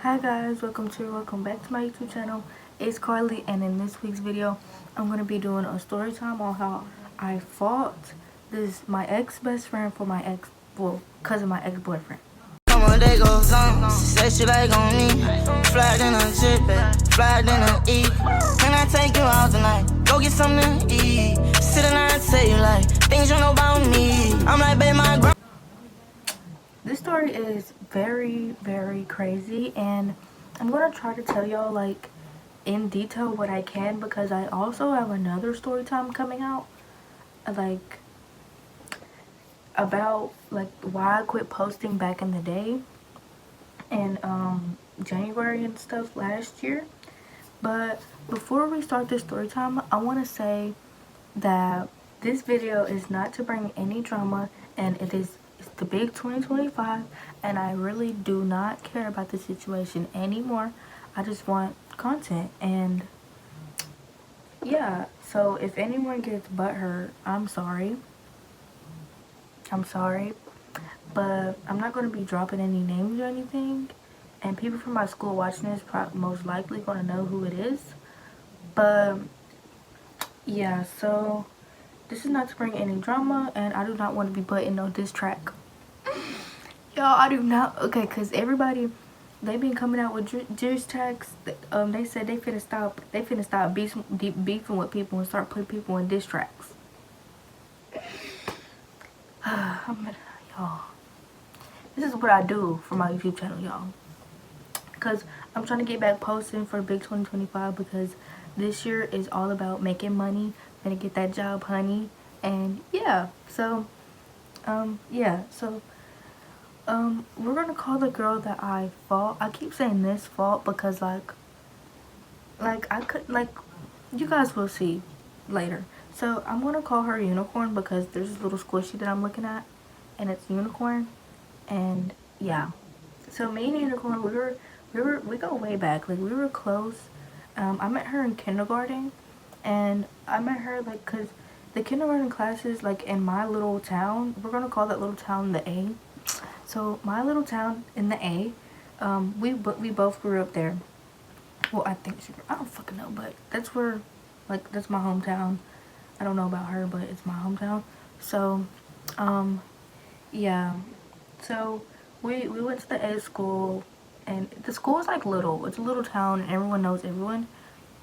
Hi guys, welcome back to my YouTube channel. It's Carly, and in this week's video I'm gonna be doing a story time on how I fought my ex best friend for my ex, well, cousin, my ex-boyfriend. Day goes on, say she like on me. Fly in a jet, fly in a E. Can I take you out tonight? Go get something to eat. Sit and I tell you like things you know about me. I'm like, babe, my girl. This story is very crazy, and I'm gonna try to tell y'all like in detail what I can, because I also have another story time coming out, like about like why I quit posting back in the day in January and stuff last year. But before we start this story time, I want to say that this video is not to bring any drama, and it's the big 2025, and I really do not care about the situation anymore. I just want content, and yeah, so if anyone gets butthurt, I'm sorry, but I'm not going to be dropping any names or anything, and people from my school watching this most likely going to know who it is. But yeah, so this is not to bring any drama, and I do not want to be put in no diss track. Y'all, I do not. Okay, because everybody, they been coming out with diss tracks. They said they finna stop beefing with people and start putting people in diss tracks. Y'all, this is what I do for my YouTube channel, y'all. Because I'm trying to get back posting for big 2025, because this year is all about making money. I'm gonna get that job, honey. And yeah, so we're gonna call the girl that I fought. I keep saying this fault because like I could, like, you guys will see later. So I'm gonna call her Unicorn, because there's this little squishy that I'm looking at and it's Unicorn. And yeah, so me and Unicorn, we go way back. Like, we were close. I met her in kindergarten, and I met her like because the kindergarten classes, like in my little town, we're gonna call that little town the A. So my little town in the A, we both grew up there. Well, I don't fucking know, but that's where, like, that's my hometown. I don't know about her, but it's my hometown. So, yeah. So we went to the A school, and the school is like little. It's a little town, and everyone knows everyone.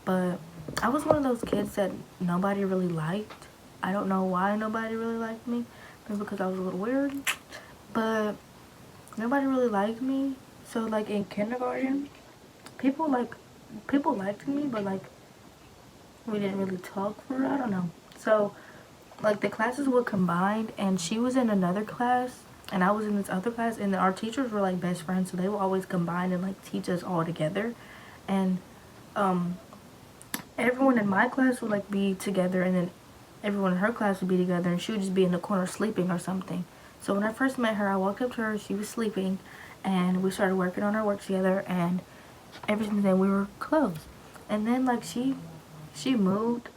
But I was one of those kids that nobody really liked. I don't know why nobody really liked me. Maybe because I was a little weird. But nobody really liked me. So like in kindergarten, people liked me, but like we didn't really talk for, I don't know. So like the classes were combined, and she was in another class and I was in this other class, and our teachers were like best friends, so they would always combine and like teach us all together. And everyone in my class would like be together, and then everyone in her class would be together, and she would just be in the corner sleeping or something. So when I first met her, I walked up to her, she was sleeping, and we started working on our work together, and ever since then we were close. And then like she moved.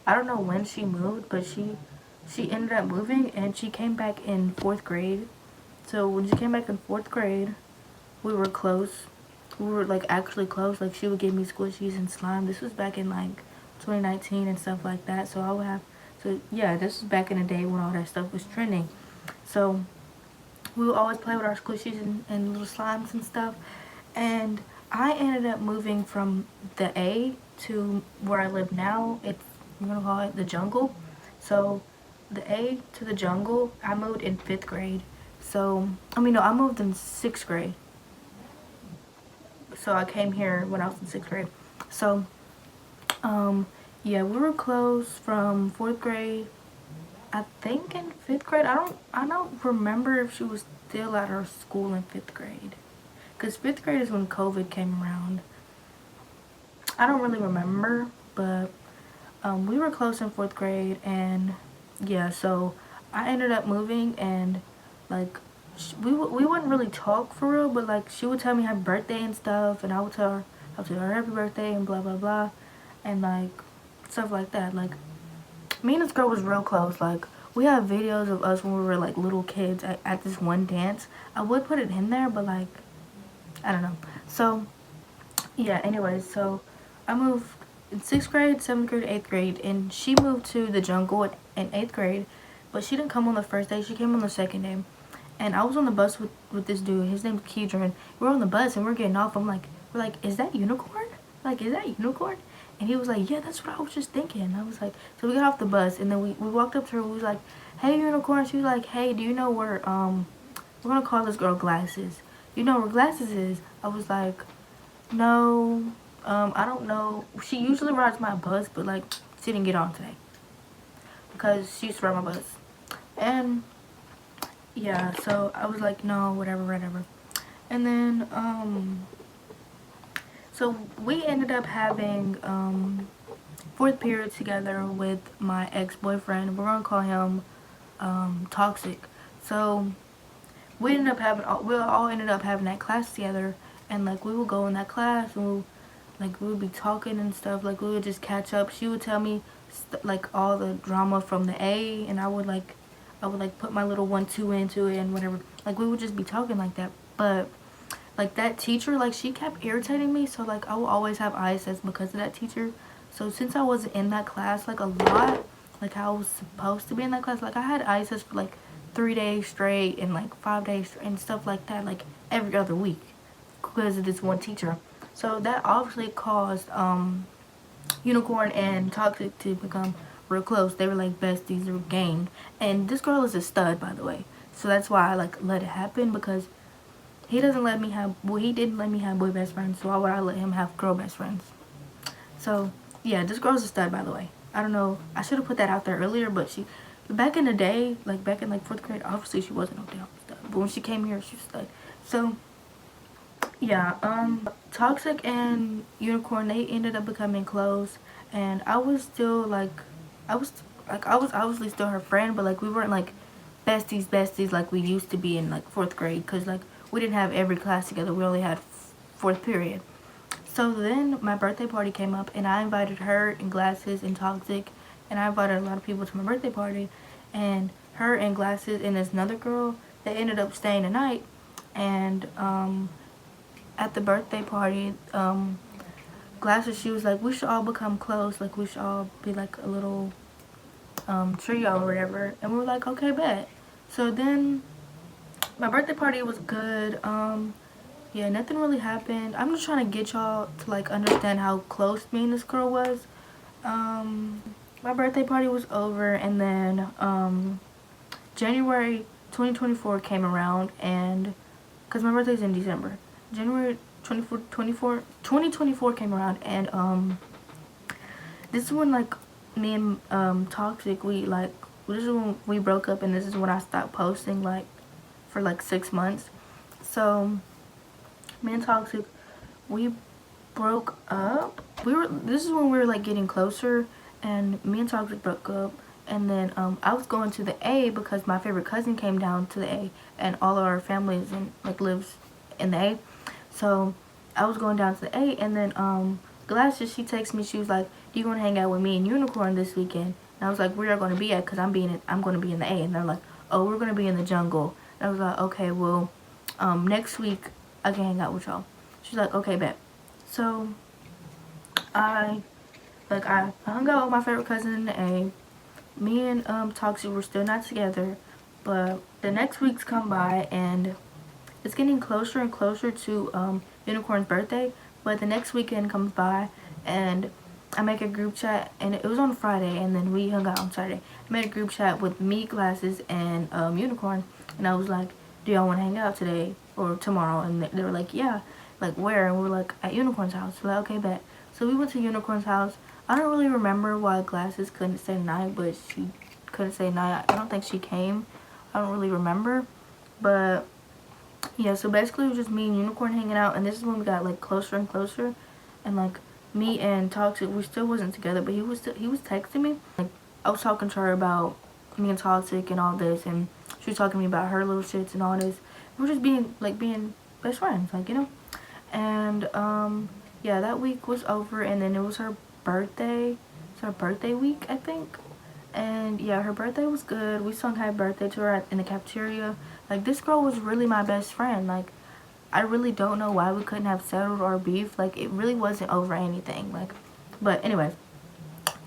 I don't know when she moved, but she ended up moving, and she came back in 4th grade. So when she came back in 4th grade, we were close. We were like actually close. Like, she would give me squishies and slime. This was back in like 2019 and stuff like that. So I would have, so yeah, this was back in the day when all that stuff was trending. So we would always play with our squishies and little slimes and stuff. And I ended up moving from the A to where I live now. I'm gonna call it the jungle. So the A to the jungle, I moved in 5th grade. So I mean, no, I moved in 6th grade. So I came here when I was in 6th grade. So yeah, we were close from 4th grade, I think, in 5th grade. I don't remember if she was still at her school in 5th grade, because 5th grade is when COVID came around. I don't really remember, but we were close in 4th grade. And yeah, so I ended up moving, and like we wouldn't really talk for real, but like she would tell me happy birthday and stuff, and I would tell her happy birthday and blah blah blah, and like stuff like that. Like, me and this girl was real close. Like, we have videos of us when we were like little kids at this one dance. I would put it in there, but like, I don't know. So yeah, anyways, so I moved in 6th grade, 7th grade, 8th grade, and she moved to the jungle in 8th grade, but she didn't come on the first day, she came on the second day. And I was on the bus with this dude, his name's Keedron. We're on the bus and we're getting off. We're like, is that unicorn? Like, is that unicorn? And he was like, yeah, that's what I was just thinking. And I was like, so we got off the bus and then we walked up to her. We was like, hey, unicorn. She was like, hey, do you know where, we're gonna call this girl Glasses. You know where Glasses is? I was like, no, I don't know. She usually rides my bus, but like, she didn't get on today because she used to ride my bus. And yeah, so I was like, no, whatever. And then, so we ended up having, fourth period together with my ex-boyfriend. We're gonna call him, Toxic. So we all ended up having that class together, and like we would go in that class and we would be talking and stuff. Like we would just catch up. She would tell me like all the drama from the A, and I would like put my little 1-2 into it and whatever. Like we would just be talking like that. But like that teacher, like she kept irritating me, so like I will always have ISS because of that teacher. So since I wasn't in that class like a lot, like how I was supposed to be in that class, like I had ISS for like 3 days straight and like 5 days straight and stuff like that, like every other week because of this one teacher. So that obviously caused Unicorn and Toxic to become real close. They were like besties, they were gang. And this girl is a stud, by the way. So that's why I like let it happen, because he doesn't let me have, well, he didn't let me have boy best friends, so why would I let him have girl best friends? So yeah, this girl's a stud, by the way. I don't know, I should have put that out there earlier, but back in the day, like back in like 4th grade, obviously she wasn't no damn stud, but when she came here, she was a stud. So yeah, Toxic and Unicorn, they ended up becoming close, and I was still like, I was obviously still her friend, but like we weren't like besties like we used to be in like 4th grade, because like we didn't have every class together, we only had 4th period. So then my birthday party came up, and I invited her and Glasses and Toxic, and I invited a lot of people to my birthday party, and her and Glasses and this another girl, they ended up staying the night. And at the birthday party, Glasses, she was like, we should all become close, like we should all be like a little trio or whatever. And we were like, okay, bet. So then my birthday party was good. Yeah, nothing really happened. I'm just trying to get y'all to like understand how close me and this girl was. My birthday party was over, and then January 2024 came around, and because my birthday's in December, January 2024 came around, and this is when like me and Toxic, this is when we broke up, and this is when I stopped posting like for like 6 months. So me and Toxic, we broke up. This is when we were like getting closer, and me and Toxic broke up. And then I was going to the A because my favorite cousin came down to the A, and all of our families and like lives in the A. So I was going down to the A, and then Glasses, she texted me. She was like, "Do you want to hang out with me and Unicorn this weekend?" And I was like, "Where are going to be at?" Because I'm going to be in the A. And they're like, "Oh, we're going to be in the jungle." And I was like, "Okay, well, next week I can hang out with y'all." She's like, "Okay, bet." So I hung out with my favorite cousin in the A. Me and Toxic were still not together, but the next weeks come by, and it's getting closer and closer to Unicorn's birthday. But the next weekend comes by, and I make a group chat, and it was on Friday, and then we hung out on Saturday. I made a group chat with me, Glasses, and Unicorn, and I was like, "Do y'all want to hang out today or tomorrow?" And they were like, "Yeah." Like, where? And we were like, at Unicorn's house. We're like, okay, bet. So we went to Unicorn's house. I don't really remember why Glasses couldn't stay the night, but she couldn't stay the night. I don't think she came. I don't really remember. But yeah, so basically it was just me and Unicorn hanging out, and this is when we got like closer and closer. And like me and Toxic, we still wasn't together, but he was texting me. Like I was talking to her about me and Toxic and all this, and she was talking to me about her little shits and all this. We're just being best friends, like, you know. And yeah, that week was over, and then it was her birthday. It's her birthday week, I think. And yeah, her birthday was good. We sung happy birthday to her in the cafeteria. Like, this girl was really my best friend. Like, I really don't know why we couldn't have settled our beef. Like, it really wasn't over anything. Like, but anyways,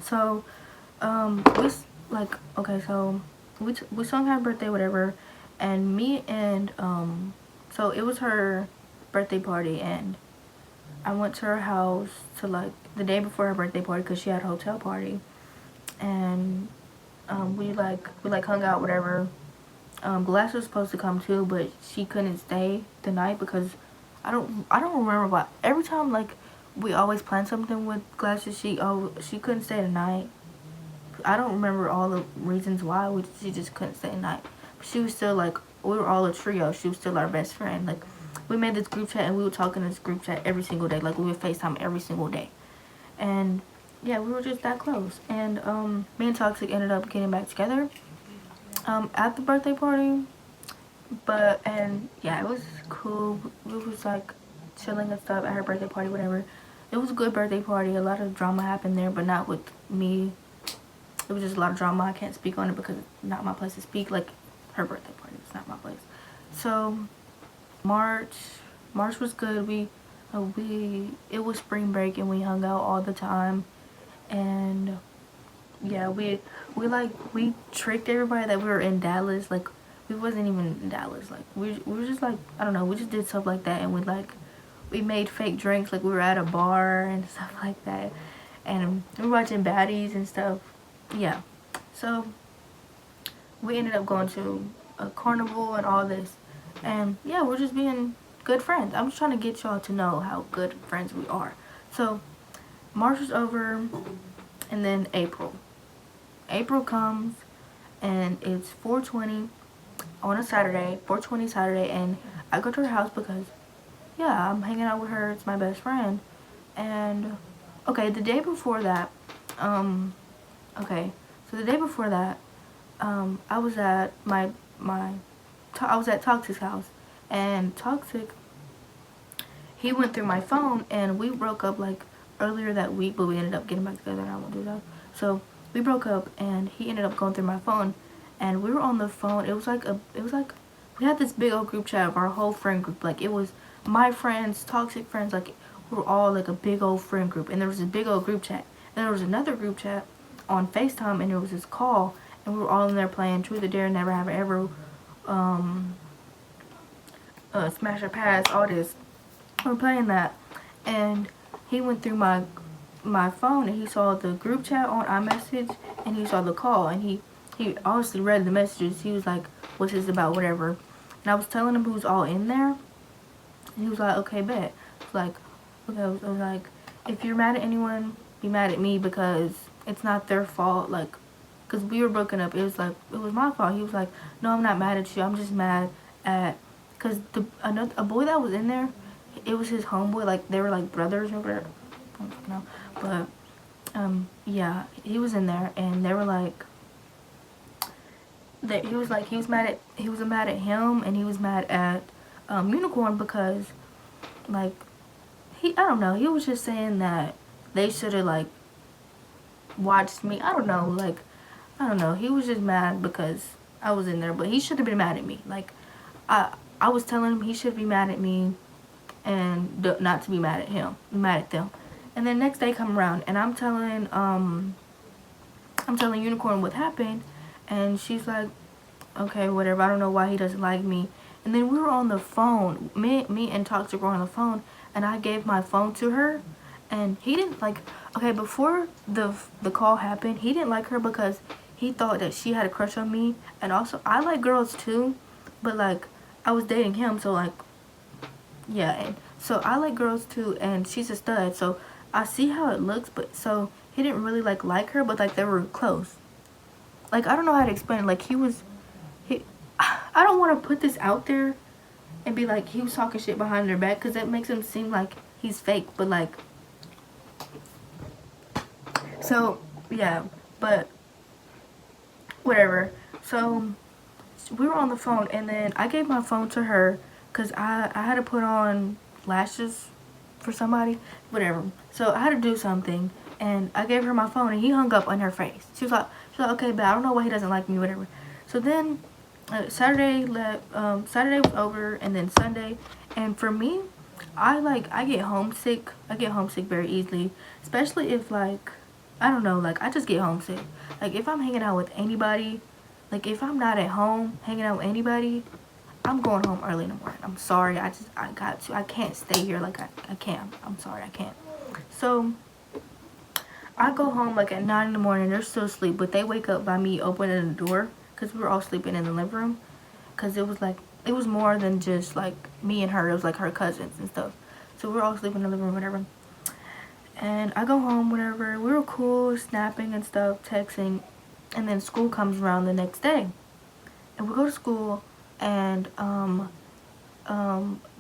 so we sung happy birthday, whatever, and me and so it was her birthday party, and I went to her house to, like, the day before her birthday party because she had a hotel party, and we hung out, whatever. Glass was supposed to come too, but she couldn't stay the night because I don't remember, but every time, like, we always plan something with Glasses, she couldn't stay the night. I don't remember all the reasons why. She just couldn't stay the night. But she was still, like, we were all a trio. She was still our best friend. Like, we made this group chat, and we would talk in this group chat every single day. Like, we would FaceTime every single day. And yeah, we were just that close. And me and Toxic ended up getting back together at the birthday party. And yeah, it was cool. We was, like, chilling and stuff at her birthday party, whatever. It was a good birthday party. A lot of drama happened there, but not with me. It was just a lot of drama. I can't speak on it because it's not my place to speak. Like, her birthday party, it's not my place. So March was good. It was spring break, and we hung out all the time. And yeah, we tricked everybody that we were in Dallas. Like, we wasn't even in Dallas. Like, we were just, like, I don't know, we just did stuff like that. And we made fake drinks. Like, we were at a bar and stuff like that, and we were watching baddies and stuff. Yeah, so we ended up going to a carnival and all this, and yeah, we're just being good friends. I'm just trying to get y'all to know how good friends we are. So March is over, and then April comes, and it's 420 on a Saturday, 420 Saturday, and I go to her house because, yeah, I'm hanging out with her. It's my best friend. And okay, the day before that, I was at I was at Toxic's house, and Toxic, he went through my phone, and we broke up, like, earlier that week, but we ended up getting back together, and I won't do that. So we broke up, and he ended up going through my phone, and we were on the phone. It was like we had this big old group chat of our whole friend group. Like, it was my friends, Toxic friends, like, we were all, like, a big old friend group, and there was a big old group chat. And there was another group chat on FaceTime, and there was this call, and we were all in there playing Truth or Dare, Never Have I Ever, Smash or Pass, all this. We were playing that, and he went through my phone, and he saw the group chat on iMessage, and he saw the call, and he obviously read the messages. He was like, what's this about, whatever. And I was telling him who's all in there, and he was like, okay, bet. I was like, okay, I was like, if you're mad at anyone, be mad at me, because it's not their fault. Like, because we were broken up. It was my fault. He was like, no, I'm not mad at you. I'm just mad at, because a boy that was in there, it was his homeboy. Like, they were like brothers or whatever. I don't know. But yeah, he was in there, and they were like, that he was mad at him, and he was mad at Unicorn because, like, I don't know, he was just saying that they should have, like, watched me. I don't know, he was just mad because I was in there, but he should have been mad at me. Like, I was telling him he should be mad at me and not to be mad at them. And then next day come around, and I'm telling Unicorn what happened, and she's like, okay, whatever, I don't know why he doesn't like me. And then we were on the phone, me and Toxic were on the phone, and I gave my phone to her, and he didn't, like, okay, before the call happened, he didn't like her because he thought that she had a crush on me. And also, I like girls too, but, like, I was dating him, so, like, yeah, and so I like girls too, and she's a stud, so I see how it looks. But so he didn't really like her, but, like, they were close. Like, I don't know how to explain it. Like, I don't want to put this out there and be like, he was talking shit behind their back, because that makes him seem like he's fake. But, like, so yeah, but whatever. So we were on the phone, and then I gave my phone to her because I had to put on lashes for somebody, whatever. So I had to do something, and I gave her my phone, and he hung up on her face. She was like, okay, but I don't know why he doesn't like me, whatever. So then Saturday was over, and then Sunday, And for me, I get homesick. I get homesick very easily, especially if like I don't know, like I just get homesick. Like if I'm hanging out with anybody, like if I'm not at home hanging out with anybody, I'm going home early in the morning. I'm sorry. I got to. I can't stay here. Like I can't. I'm sorry. I can't. So I go home like at 9 in the morning. They're still asleep, but they wake up by me opening the door because we were all sleeping in the living room. Because it was more than just like me and her. It was like her cousins and stuff. So we were all sleeping in the living room, whatever. And I go home, whatever. We were cool, snapping and stuff, texting. And then school comes around the next day. And we go to school, and we're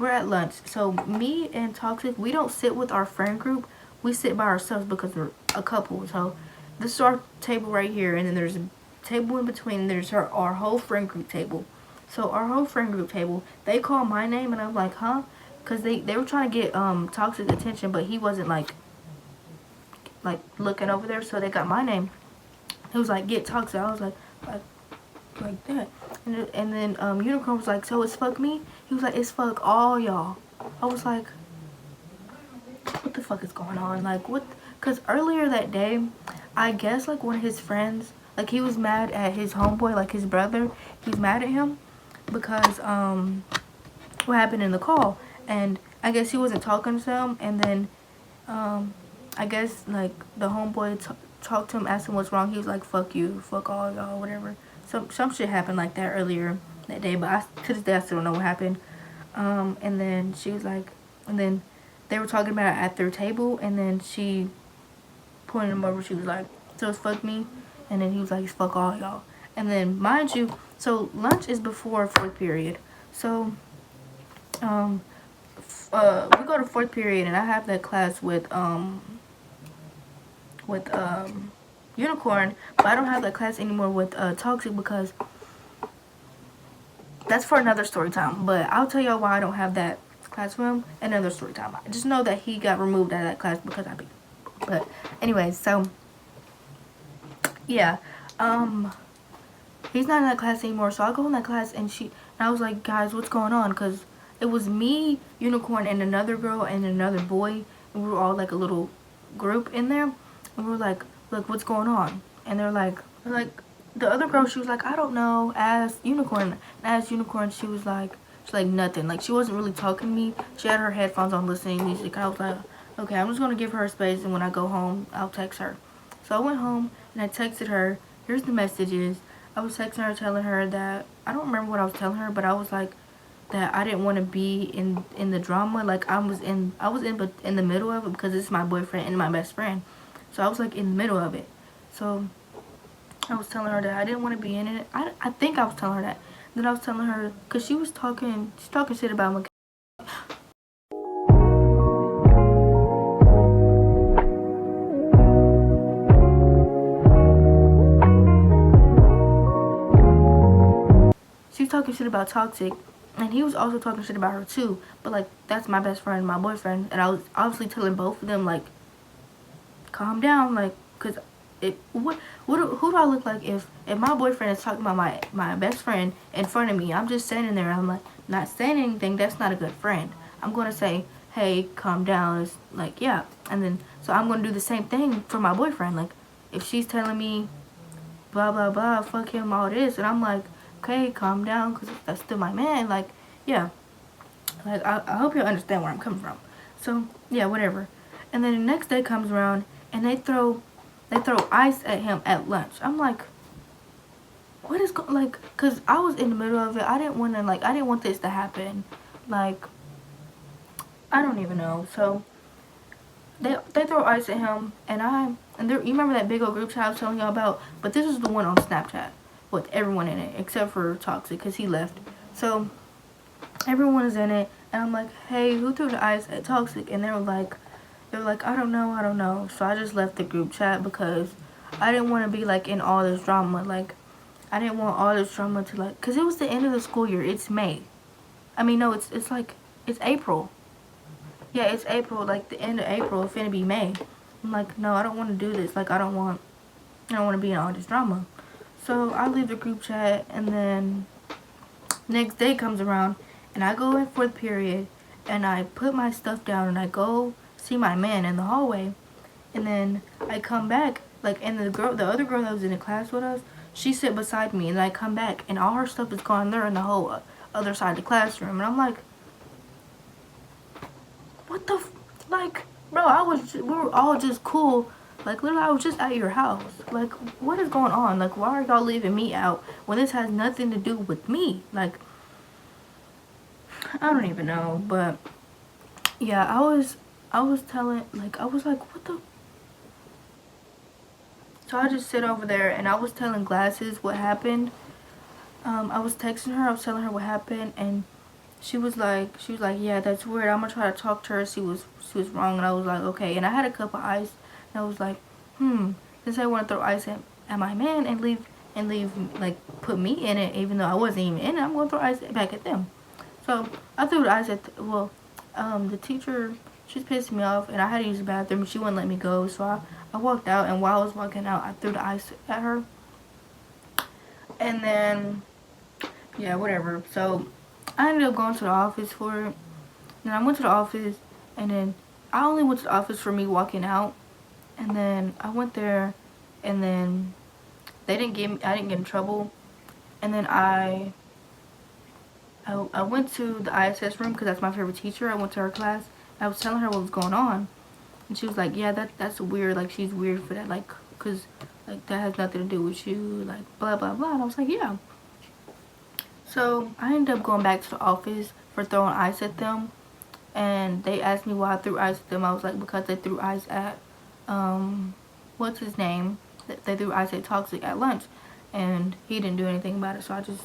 at lunch. So me and Toxic, we don't sit with our friend group. We sit by ourselves because we're a couple. So this is our table right here, and then there's a table in between, and there's our whole friend group table. So our whole friend group table, they call my name, and I'm like, huh? Because they were trying to get Toxic's attention, but he wasn't like looking over there, so they got my name. He was like, get Toxic. I was like that. And then Unicorn was like, so it's fuck me? He was like, it's fuck all y'all. I was like, what the fuck is going on? Like, what? Because earlier that day, I guess like one of his friends, like he was mad at his homeboy, like his brother. He's mad at him because what happened in the call. And I guess he wasn't talking to him. And then I guess like the homeboy talked to him, asked him what's wrong. He was like, fuck you, fuck all y'all, whatever. Some shit happened like that earlier that day, but to this day I still don't know what happened. And then she was like, and then they were talking about it at their table, and then she pointed him over. She was like, so it's fuck me, and then he was like, it's fuck all y'all. And then mind you, so lunch is before fourth period. So we go to fourth period, and I have that class with Unicorn, but I don't have that class anymore with Toxic because that's for another story time. But I'll tell y'all why I don't have that class with him another story time. I just know that he got removed out of that class because I beat him. But anyways, so yeah, he's not in that class anymore. So I go in that class, and I was like, guys, what's going on? Because it was me, Unicorn, and another girl and another boy, and we were all like a little group in there, and we were like, look, what's going on? And they're like, the other girl, she was like, I don't know, ask Unicorn. Asked Unicorn, she was like nothing. Like, she wasn't really talking to me. She had her headphones on listening to music. I was like, okay, I'm just going to give her space, and when I go home, I'll text her. So I went home, and I texted her. Here's the messages. I was texting her, telling her that, I don't remember what I was telling her, but I was like, that I didn't want to be in the drama. Like, I was in the middle of it because it's my boyfriend and my best friend. So I was like in the middle of it. So I was telling her that I didn't want to be in it. I think I was telling her that. Then I was telling her, because she's talking shit about my. She was talking shit about Toxic, and he was also talking shit about her too. But like, that's my best friend, my boyfriend, and I was obviously telling both of them like, calm down, like, cause who do I look like if my boyfriend is talking about my best friend in front of me? I'm just standing there, I'm like not saying anything. That's not a good friend. I'm gonna say, hey, calm down. It's like, yeah, and then so I'm gonna do the same thing for my boyfriend. Like, if she's telling me blah blah blah, fuck him, all this, and I'm like, okay, calm down, cause that's still my man. Like, yeah, like I hope you understand where I'm coming from. So yeah, whatever. And then the next day comes around, and they throw ice at him at lunch. I'm like, what is like, cause I was in the middle of it. I didn't want this to happen. Like, I don't even know. So they throw ice at him, and you remember that big old group chat I was telling y'all about? But this is the one on Snapchat with everyone in it except for Toxic, cause he left. So everyone is in it, and I'm like, hey, who threw the ice at Toxic? And they were like, I don't know. So I just left the group chat because I didn't want to be like in all this drama. Like, I didn't want all this drama to like, cause it was the end of the school year. It's May. I mean, no, it's April. Yeah, it's April. Like the end of April. It's gonna be May. I'm like, no, I don't want to do this. Like, I don't want to be in all this drama. So I leave the group chat, and then next day comes around, and I go in fourth period, and I put my stuff down and I go see my man in the hallway, and then I come back, like, and the other girl that was in the class with us, she sit beside me, and I come back and all her stuff is gone there in the whole other side of the classroom, and I'm like, what the like, bro, we were all just cool. Like, literally, I was just at your house. Like, what is going on? Like, why are y'all leaving me out when this has nothing to do with me? Like, I don't even know, but yeah, I was telling, like, I was like, what the? So I just sit over there and I was telling Glasses what happened. I was texting her, I was telling her what happened, and she was like, yeah, that's weird. I'm gonna try to talk to her. She was wrong, and I was like, okay. And I had a cup of ice, and I was like, since I want to throw ice at my man and leave like put me in it, even though I wasn't even in it, I'm gonna throw ice back at them. So I threw the ice at the teacher. She's pissing me off, and I had to use the bathroom, but she wouldn't let me go. So I walked out, and while I was walking out, I threw the ice at her, and then yeah, whatever. So I ended up going to the office for it. And I went to the office, and then I only went to the office for me walking out. And then I went there, and then I didn't get in trouble. And then I went to the ISS room because that's my favorite teacher. I went to her class. I was telling her what was going on, and she was like, "Yeah, that's weird. Like, she's weird for that. Like, cause like that has nothing to do with you. Like, blah blah blah." And I was like, "Yeah." So I ended up going back to the office for throwing ice at them, and they asked me why I threw ice at them. I was like, because they threw ice at what's his name? They threw ice at Toxic at lunch, and he didn't do anything about it. So I just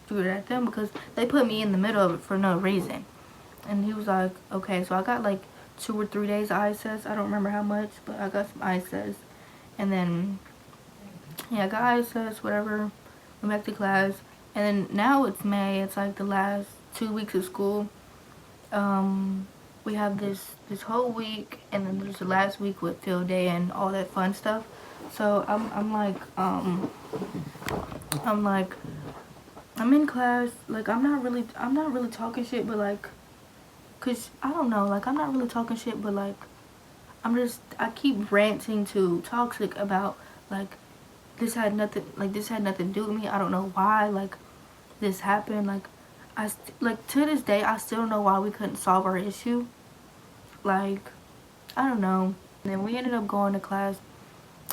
threw it at them because they put me in the middle of it for no reason. And he was like, okay. So I got like 2 or 3 days of ISS. I don't remember how much, but I got some ISS. And then yeah, I got ISS, whatever. Went back to class. And then now it's May. It's like the last 2 weeks of school. We have this whole week, and then there's the last week with field day and all that fun stuff. So I'm in class, like I'm not really talking shit, but like, cause I don't know, like I'm not really talking shit, but like I keep ranting to Toxic about like this had nothing to do with me. I don't know why like this happened. Like like to this day I still don't know why we couldn't solve our issue. Like, I don't know. And then we ended up going to class,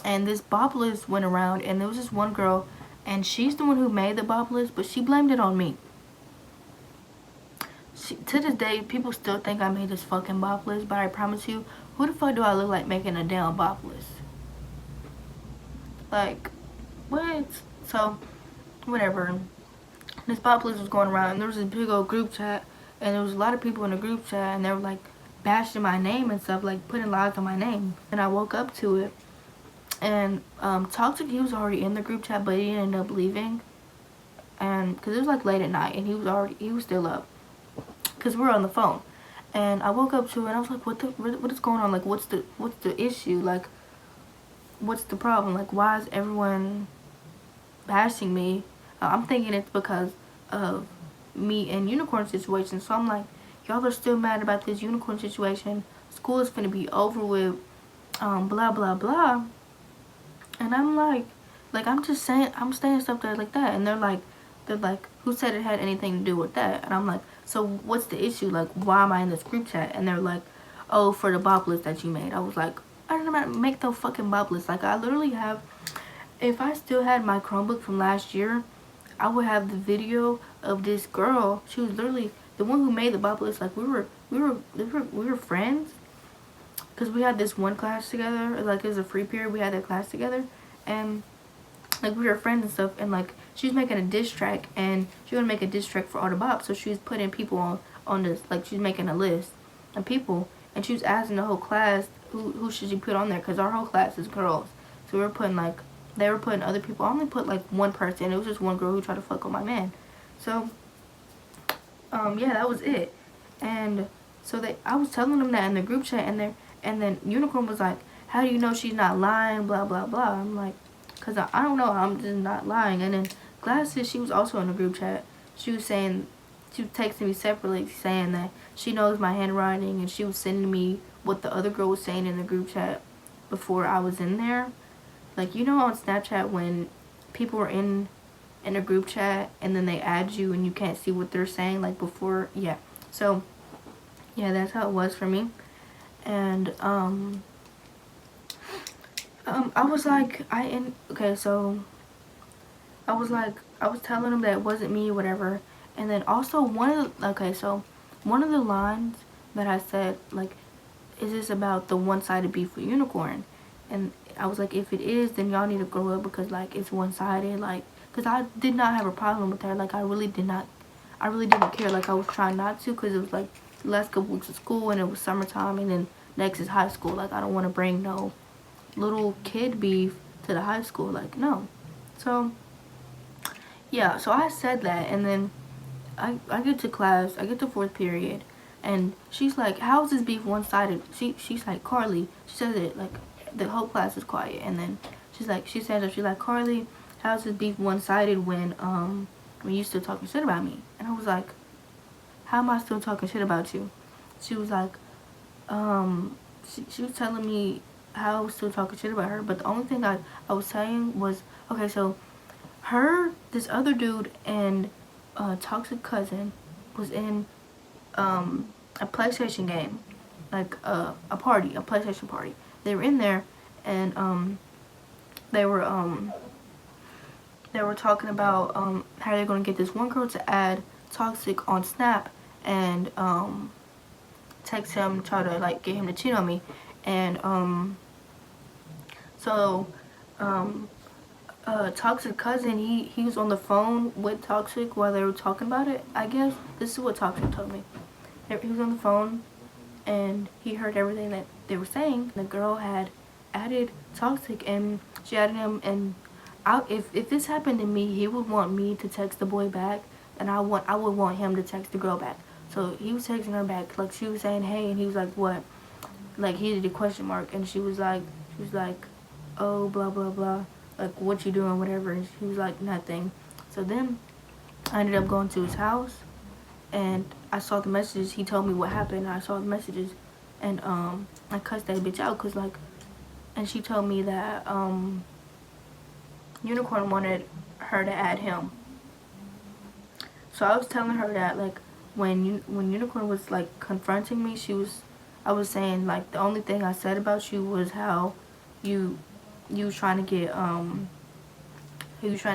and this bop list went around, and there was this one girl, and she's the one who made the bop list, but she blamed it on me. To this day, people still think I made this fucking bop list, but I promise you, who the fuck do I look like making a damn bop list? Like, what? So, whatever. This bop list was going around, and there was this big old group chat, and there was a lot of people in the group chat, and they were like bashing my name and stuff, like putting lies on my name. And I woke up to it, and Toxic, he was already in the group chat, but he ended up leaving, and because it was like late at night, and he was still up, because we were on the phone. And I woke up to it, and I was like, what is going on? Like, what's the issue? Like, what's the problem? Like, why is everyone bashing me? I'm thinking it's because of me and Unicorn situation. So I'm like, y'all are still mad about this Unicorn situation. School is finna be over with, blah blah blah. And I'm like I'm just saying, I'm saying stuff like that, and they're like, who said it had anything to do with that? And I'm like, so what's the issue? Like, why am I in this group chat? And they're like, oh, for the bop list that you made. I was like, I didn't make the fucking bop list. Like, I literally have, if I still had my Chromebook from last year, I would have the video of this girl. She was literally the one who made the bop list. Like, we were friends, because we had this one class together. Like, it was a free period. We had that class together, and like we were friends and stuff. And like she was making a diss track, and she was gonna make a diss track for all the bops. So she was putting people on this. Like, she was making a list of people, and she was asking the whole class who should you put on there, because our whole class is girls. So we were putting like, they were putting other people. I only put like one person. It was just one girl who tried to fuck with my man. So yeah, that was it. And so I was telling them that in the group chat, and then Unicorn was like, how do you know she's not lying, blah blah blah. I'm like, because I don't know, I'm just not lying. And then Glasses, she was also in the group chat. She was saying she was texting me separately saying that she knows my handwriting, and she was sending me what the other girl was saying in the group chat before I was in there. Like, you know, on Snapchat when people are in a group chat and then they add you and you can't see what they're saying, like before. Yeah, so yeah, that's how it was for me. And I was like, okay, so I was like, I was telling him that it wasn't me, whatever. And then also one of the lines that I said, like, is this about the one-sided beef with Unicorn? And I was like, if it is, then y'all need to grow up, because like it's one-sided, like, because I did not have a problem with her. Like, I really didn't care. Like, I was trying not to, because it was like the last couple weeks of school and it was summertime, and then next is high school. Like, I don't want to bring no little kid beef to the high school. Like, no. So yeah, so I said that, and then I get to class, I get to fourth period, and she's like, how's this beef one-sided? She's like, Carly, she says it, like, the whole class is quiet, and then she's like, Carly, how's this beef one-sided when you still talking shit about me? And I was like, how am I still talking shit about you? She was like, she was telling me how I was still talking shit about her, but the only thing I was saying was, okay, so this other dude, and toxic cousin was in a PlayStation game, like a PlayStation party. They were in there, and they were talking about how they're gonna get this one girl to add toxic on Snap, and text him, try to like get him to cheat on me, and so Toxic cousin, he was on the phone with Toxic while they were talking about it, I guess. This is what Toxic told me. He was on the phone and he heard everything that they were saying. The girl had added Toxic, and she added him, and if this happened to me, he would want me to text the boy back, and I would want him to text the girl back. So he was texting her back, like she was saying hey, and he was like, what? Like he did a question mark, and she was like, oh, blah blah blah, like what you doing, whatever. And she was like, nothing. So then I ended up going to his house, and I saw the messages. He told me what happened. I saw the messages, and I cussed that bitch out, cause like, and she told me that Unicorn wanted her to add him. So I was telling her that, like, when Unicorn was like confronting me, I was saying, like, the only thing I said about you was how you was trying to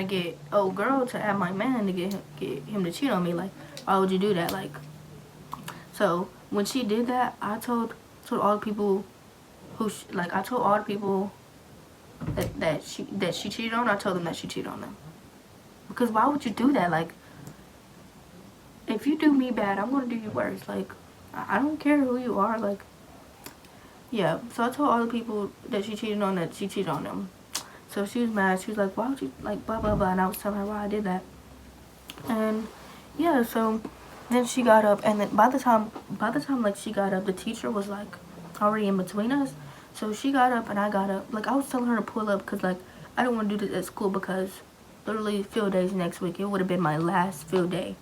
get old girl to add my man to get him to cheat on me. Like, why would you do that? Like, so when she did that, I told all the people I told all the people that she cheated on. I told them that she cheated on them. Because why would you do that? Like, if you do me bad, I'm gonna do you worse. Like, I don't care who you are. Like, yeah. So I told all the people that she cheated on that she cheated on them. So she was mad. She was like, why would you, like, blah blah blah. And I was telling her why I did that. And yeah, so then she got up, and then by the time like she got up, the teacher was like already in between us. So she got up and I got up. Like, I was telling her to pull up, because like I didn't want to do this at school, because literally field days next week. It would have been my last field day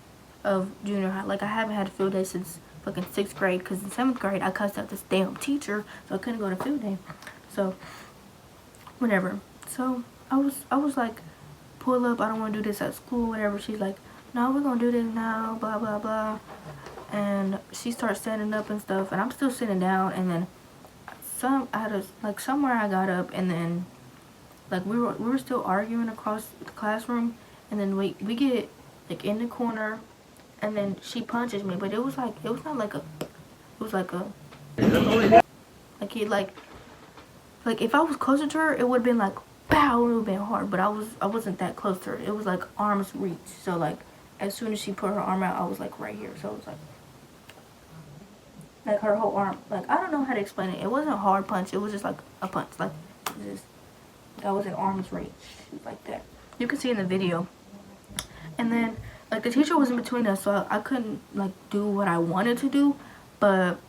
of junior high. Like, I haven't had a field day since fucking 6th grade, because in 7th grade I cussed out this damn teacher, so I couldn't go to field day. So whatever. So I was like, pull up, I don't want to do this at school, whatever. She's like, no, we're gonna do this now, blah blah blah. And she starts standing up and stuff, and I'm still sitting down. And then somewhere I got up, and then like we were still arguing across the classroom, and then we get like in the corner, and then she punches me. But it was like, it was not like a, it was like a, like if I was closer to her, it would have been like, pow, it would have been hard. But I wasn't that close to her. It was like arm's reach. So like, as soon as she put her arm out, I was like right here. So it was like her whole arm. Like, I don't know how to explain it. It wasn't a hard punch. It was just like a punch. Like, that was an arm's reach. Like that. You can see in the video. And then, like, the teacher was in between us, so I couldn't, like, do what I wanted to do. But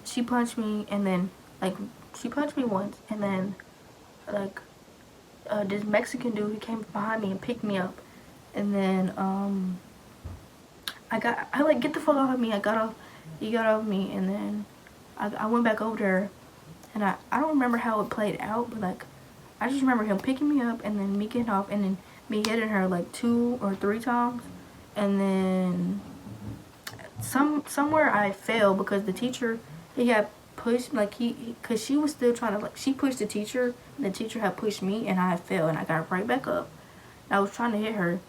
she punched me, and then, like, she punched me once, and then, like, this Mexican dude, he came behind me and picked me up. And then, I like, get the fuck off of me. He got off me, and then I went back over there, and I don't remember how it played out, but like, I just remember him picking me up, and then me getting off, and then me hitting her like 2 or 3 times, and then somewhere I fell because the teacher, he had pushed, like, cause she was still trying to, like, she pushed the teacher, and the teacher had pushed me, and I fell, and I got right back up. I was trying to hit her.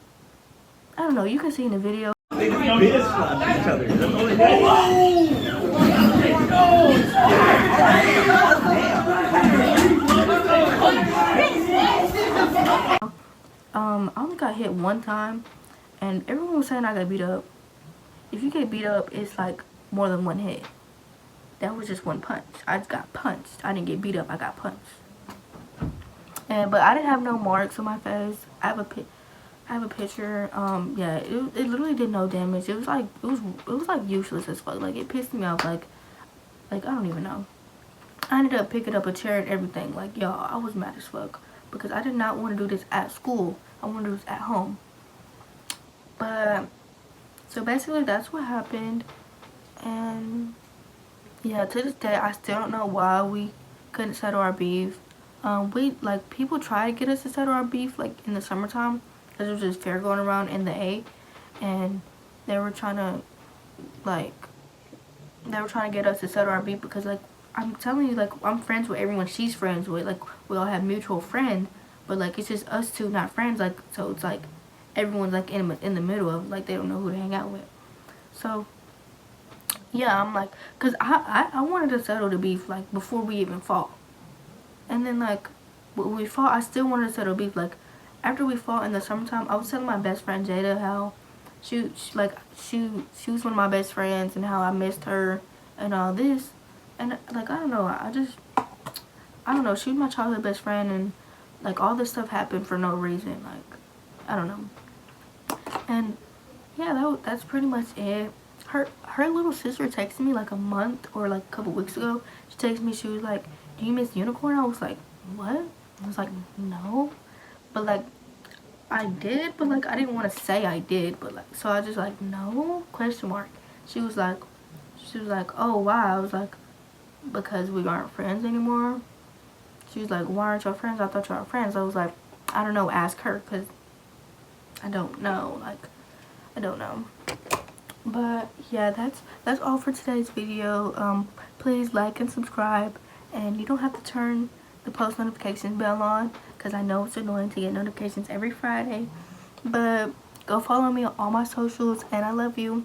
I don't know, you can see in the video. They just slap each other. That's all they do. I only got hit 1 time, and everyone was saying I got beat up. If you get beat up, it's like more than 1 hit. That was just 1 punch. I just got punched. I didn't get beat up. I got punched. But I didn't have no marks on my face. I have a picture. Yeah, it literally did no damage. It was like useless as fuck. Like, it pissed me off. Like I don't even know. I ended up picking up a chair and everything. Like, y'all, I was mad as fuck because I did not want to do this at school. I want to do this at home. But so basically, that's what happened. And yeah, to this day, I still don't know why we couldn't settle our beef. People try to get us to settle our beef, like, in the summertime, because there was this fair going around in the A, and they were trying to get us to settle our beef because, like, I'm telling you, like, I'm friends with everyone she's friends with. Like, we all have mutual friends, but, like, it's just us two not friends. Like, so it's like everyone's like in the middle of, like, they don't know who to hang out with. So yeah, I'm like, cause I wanted to settle the beef, like, before we even fought. And then, like, when we fought, I still wanted to settle beef. Like, after we fought in the summertime, I was telling my best friend Jada how she was one of my best friends and how I missed her and all this. And, like, I don't know, I don't know, she was my childhood best friend, and, like, all this stuff happened for no reason. Like, I don't know. And yeah, that's pretty much it. Her little sister texted me like a month or like a couple weeks ago. She texted me, she was like, do you miss Unicorn? I was like, what? I was like, no. But, like, I did, but, like, I didn't want to say I did, but, like, so I just, like, no, question mark. She was like, oh, why? I was like, because we aren't friends anymore. She was like, why aren't y'all friends? I thought y'all were friends. I was like, I don't know, ask her, because I don't know, like, I don't know. But yeah, that's all for today's video. Please like and subscribe, and you don't have to turn the post notification bell on, because I know it's annoying to get notifications every Friday. But go follow me on all my socials, and I love you.